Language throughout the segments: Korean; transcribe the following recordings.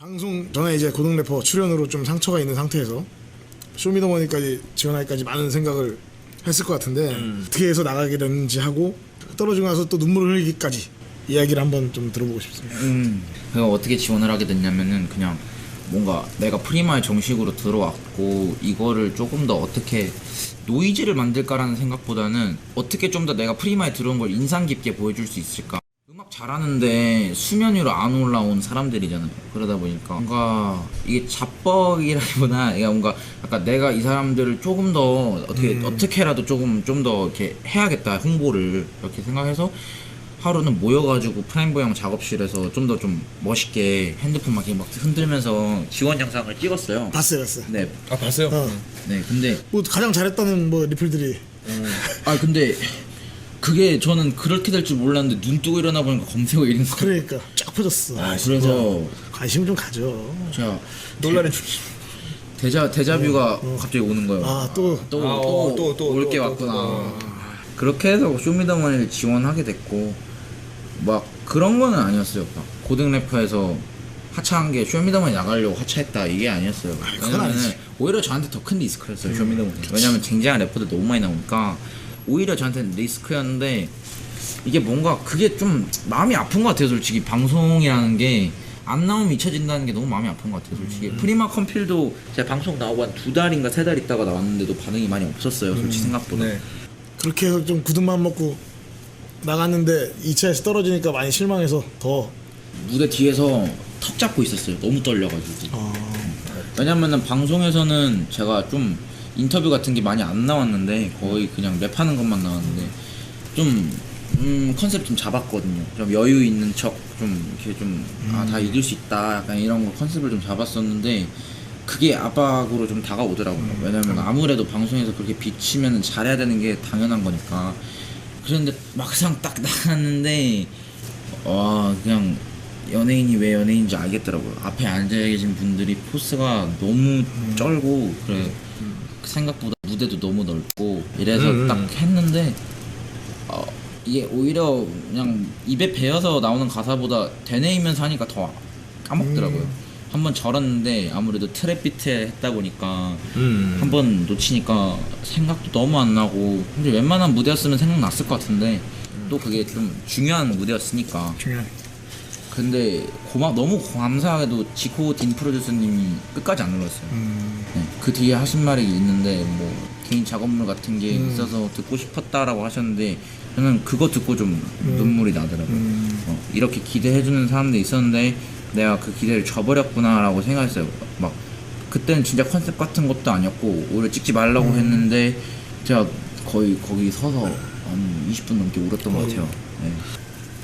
방송 전에 이제 고등 래퍼 출연으로 좀 상처가 있는 상태에서 쇼미더머니까지 지원하기까지 많은 생각을 했을 것 같은데 어떻게 해서 나가게 됐는지 하고 떨어지고 나서 또 눈물을 흘리기까지 이야기를 한번 좀 들어보고 싶습니다. 제가 어떻게 지원을 하게 됐냐면은 그냥 뭔가 내가 프리마에 정식으로 들어왔고 이거를 조금 더 어떻게 노이즈를 만들까라는 생각보다는 어떻게 좀 더 내가 프리마에 들어온 걸 인상 깊게 보여줄 수 있을까. 음악 잘하는데 수면 위로 안 올라온 사람들이잖아요. 그러다 보니까 뭔가 이게 잡벅이라기보다 뭔가 약간 내가 이 사람들을 조금 더 어떻게라도 좀 더 이렇게 해야겠다 홍보를 이렇게 생각해서 하루는 모여가지고 프라임보 형 작업실에서 좀 더 좀 멋있게 핸드폰 막 흔들면서 지원 영상을 찍었어요. 봤어요. 네. 아 봤어요? 네. 근데 뭐 가장 잘했다는 뭐 리플들이 근데 그게 저는 그렇게 될 줄 몰랐는데 눈 뜨고 일어나 보니까 검색어 이런 거. 그러니까 쫙 퍼졌어. 그래서 관심 좀 가져. 제가 논란의 중심. 데자뷰가 갑자기 오는 거예요. 또 올 게 왔구나. 그렇게 해서 쇼미더머니를 지원하게 됐고 막 그런 거는 아니었어요. 막 고등 래퍼에서 하차한 게 쇼미더머니 나가려고 하차했다 이게 아니었어요. 그건 왜냐면 아니지. 오히려 저한테 더 큰 리스크였어요. 쇼미더머니. 왜냐면 쟁쟁한 래퍼들 너무 많이 나오니까 오히려 저한테는 리스크였는데 이게 뭔가 그게 좀 마음이 아픈 것 같아요. 솔직히 방송이라는 게 안 나오면 잊혀진다는 게 너무 마음이 아픈 것 같아요. 솔직히 프리마 컴필도 제가 방송 나오고 한 2달인가 3달 있다가 나왔는데도 반응이 많이 없었어요. 솔직히 생각보다. 네. 그렇게 해서 좀 굳은 마음 먹고 나갔는데 2차에서 떨어지니까 많이 실망해서 더 무대 뒤에서 턱 잡고 있었어요. 너무 떨려가지고. 왜냐면은 방송에서는 제가 좀 인터뷰 같은 게 많이 안 나왔는데 거의 그냥 랩하는 것만 나왔는데 좀 컨셉 좀 잡았거든요. 좀 여유 있는 척 좀 이렇게 좀 다 이길 수 있다 약간 이런 거 컨셉을 좀 잡았었는데 그게 압박으로 좀 다가오더라고요. 왜냐면 아무래도 방송에서 그렇게 비치면 잘해야 되는 게 당연한 거니까. 그런데 막상 딱 나갔는데 와 그냥 연예인이 왜 연예인인지 알겠더라고요. 앞에 앉아 계신 분들이 포스가 너무 쩔고 그래 생각보다 무대도 너무 넓고 이래서 딱 했는데 이게 오히려 그냥 입에 배어서 나오는 가사보다 되뇌이면서 하니까 더 까먹더라고요. 한번 절었는데 아무래도 트랩 비트에 했다 보니까 한번 놓치니까 생각도 너무 안 나고 근데 웬만한 무대였으면 생각났을 것 같은데 또 그게 좀 중요한 무대였으니까 중요해. 근데 너무 감사하게도 지코 딘 프로듀서님이 끝까지 안 눌렀어요. 네, 그 뒤에 하신 말이 있는데 뭐 개인 작업물 같은 게 있어서 듣고 싶었다라고 하셨는데 저는 그거 듣고 좀 눈물이 나더라고요. 이렇게 기대해주는 사람도 있었는데 내가 그 기대를 저버렸구나라고 생각했어요. 막 그때는 진짜 컨셉 같은 것도 아니었고 오히려 찍지 말라고 했는데 제가 거의 거기 서서 한 20분 넘게 울었던 것 같아요. 네.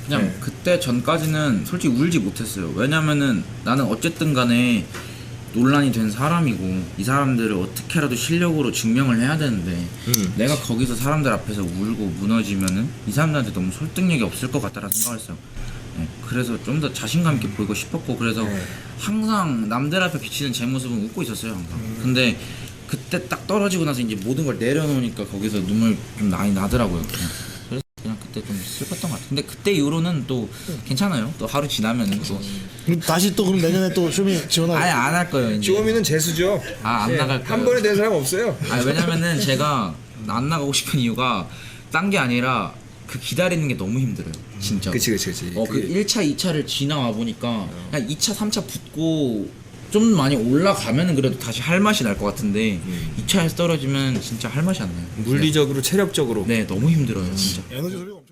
그냥 그때 전까지는 솔직히 울지 못했어요. 왜냐면은 나는 어쨌든 간에 논란이 된 사람이고 이 사람들을 어떻게라도 실력으로 증명을 해야 되는데 내가 거기서 사람들 앞에서 울고 무너지면은 이 사람들한테 너무 설득력이 없을 것 같다라는 생각을 했어요. 네, 그래서 좀 더 자신감 있게 보이고 싶었고 그래서 항상 남들 앞에 비치는 제 모습은 웃고 있었어요 항상. 근데 그때 딱 떨어지고 나서 이제 모든 걸 내려놓으니까 거기서 눈물 좀 많이 나더라고요. 그래서 그냥 그때 좀 슬펐던 것 같아요. 근데 그때 이후로는 또 괜찮아요. 또 하루 지나면은 또 그럼 다시 또 그럼 내년에 또 쇼미 지원하고 아예 안 할 거예요. 이제. 지원이는 재수죠. 안 나갈 거예요. 한 번에 된 사람 없어요. 왜냐면은 제가 안 나가고 싶은 이유가 딴 게 아니라 그 기다리는 게 너무 힘들어요. 진짜. 그치. 그 1차, 2차를 지나와 보니까 그냥 2차, 3차 붙고 좀 많이 올라가면은 그래도 다시 할 맛이 날 것 같은데 2차에서 떨어지면 진짜 할 맛이 안 나요. 물리적으로 체력적으로. 네, 너무 힘들어요, 진짜. 에너지 소리가 없